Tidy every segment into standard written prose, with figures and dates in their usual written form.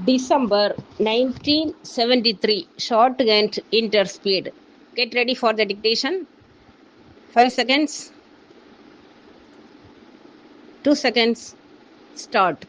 December 1973, shorthand interspeed. Get ready for the dictation. 5 seconds, 2 seconds, start.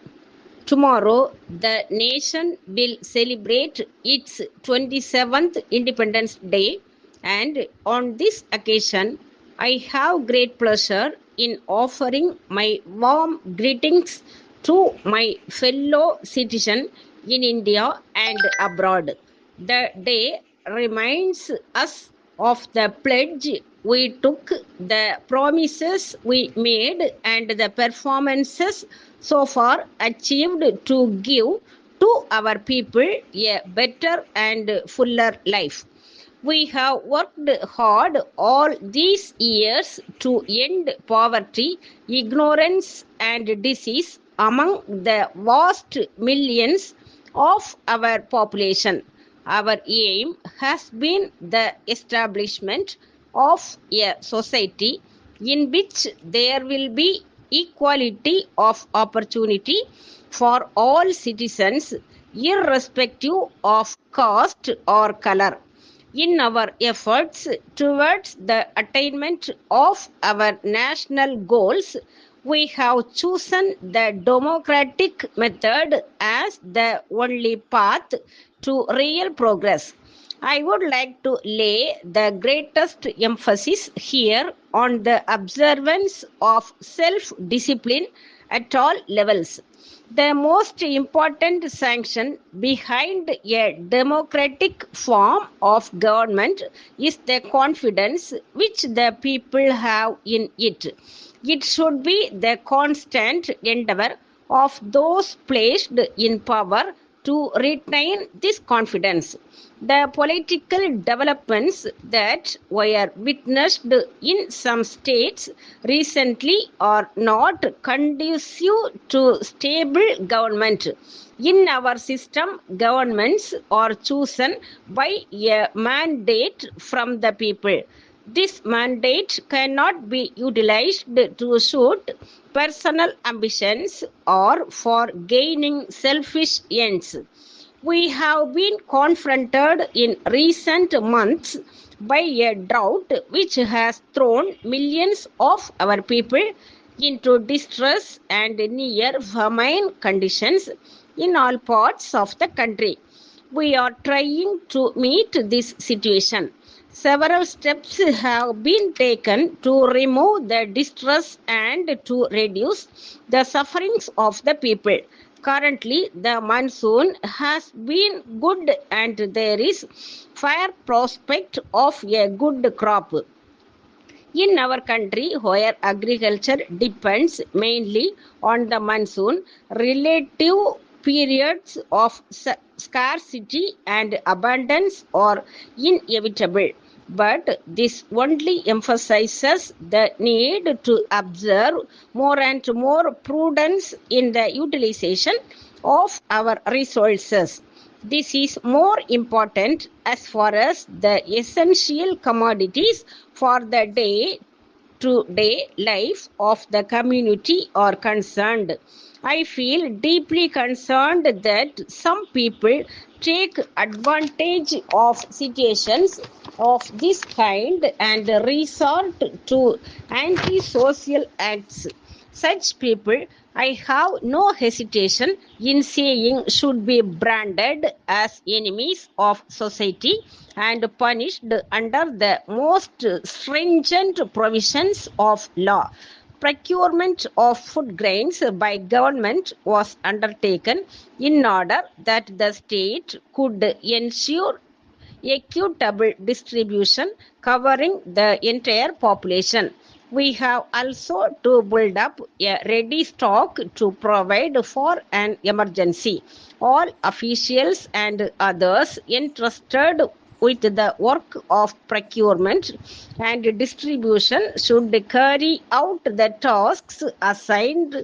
Tomorrow, the nation will celebrate its 27th Independence Day, and on this occasion, I have great pleasure in offering my warm greetings to my fellow citizen in India and abroad. The day reminds us of the pledge we took, the promises we made, and the performances so far achieved to give to our people a better and fuller life. We have worked hard all these years to end poverty, ignorance, and disease among the vast millions of our population. Our aim has been the establishment of a society in which there will be equality of opportunity for all citizens, irrespective of caste or color. In our efforts towards the attainment of our national goals, we have chosen the democratic method as the only path to real progress. I would like to lay the greatest emphasis here on the observance of self-discipline at all levels. The most important sanction behind a democratic form of government is the confidence which the people have in it. It should be the constant endeavor of those placed in power to retain this confidence. The political developments that were witnessed in some states recently are not conducive to stable government. In our system, governments are chosen by a mandate from the people. This mandate cannot be utilized to suit personal ambitions or for gaining selfish ends. We have been confronted in recent months by a drought which has thrown millions of our people into distress and near famine conditions in all parts of the country. We are trying to meet this situation. Several steps have been taken to remove the distress and to reduce the sufferings of the people. Currently, the monsoon has been good and there is fair prospect of a good crop. In our country, where agriculture depends mainly on the monsoon, relative periods of scarcity and abundance are inevitable. But this only emphasizes the need to observe more and more prudence in the utilization of our resources. This is more important as far as the essential commodities for the day-to-day life of the community are concerned. I feel deeply concerned that some people take advantage of situations of this kind and resort to anti-social acts. Such people, I have no hesitation in saying, should be branded as enemies of society and punished under the most stringent provisions of law. Procurement of food grains by government was undertaken in order that the state could ensure equitable distribution covering the entire population. We have also to build up a ready stock to provide for an emergency. All officials and others entrusted with the work of procurement and distribution should carry out the tasks assigned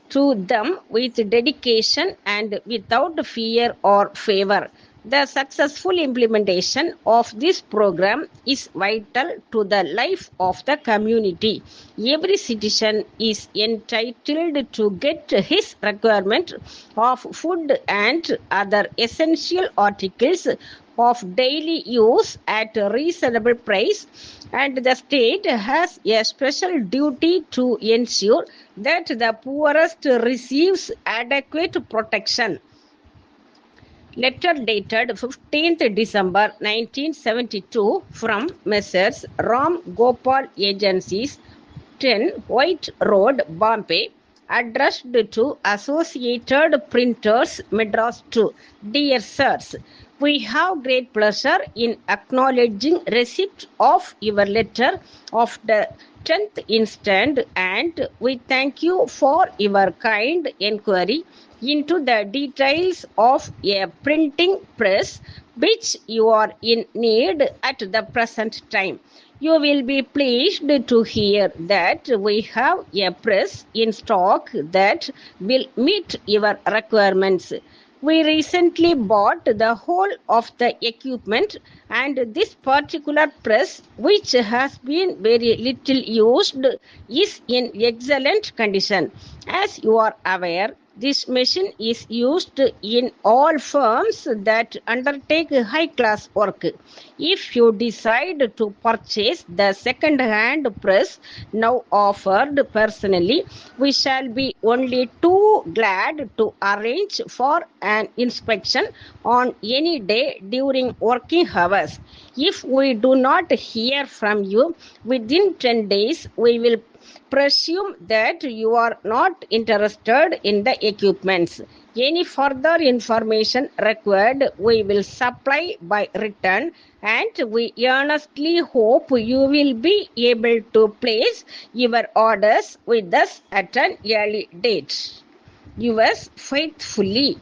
to them with dedication and without fear or favor. The successful implementation of this program is vital to the life of the community. Every citizen is entitled to get his requirement of food and other essential articles of daily use at a reasonable price, and the state has a special duty to ensure that the poorest receives adequate protection. Letter dated 15th December 1972 from Messrs. Ram Gopal Agencies, 10 White Road, Bombay, addressed to Associated Printers, Madras 2. Dear Sirs, we have great pleasure in acknowledging receipt of your letter of the 10th instant, and we thank you for your kind inquiry into the details of a printing press which you are in need at the present time. You will be pleased to hear that we have a press in stock that will meet your requirements. We recently bought the whole of the equipment, and this particular press, which has been very little used, is in excellent condition. As you are aware, this machine is used in all firms that undertake high-class work. If you decide to purchase the second-hand press now offered personally, we shall be only too glad to arrange for an inspection on any day during working hours. If we do not hear from you within 10 days, we will presume that you are not interested in the equipments. Any further information required we will supply by written, and we earnestly hope you will be able to place your orders with us at an early date. Yours faithfully.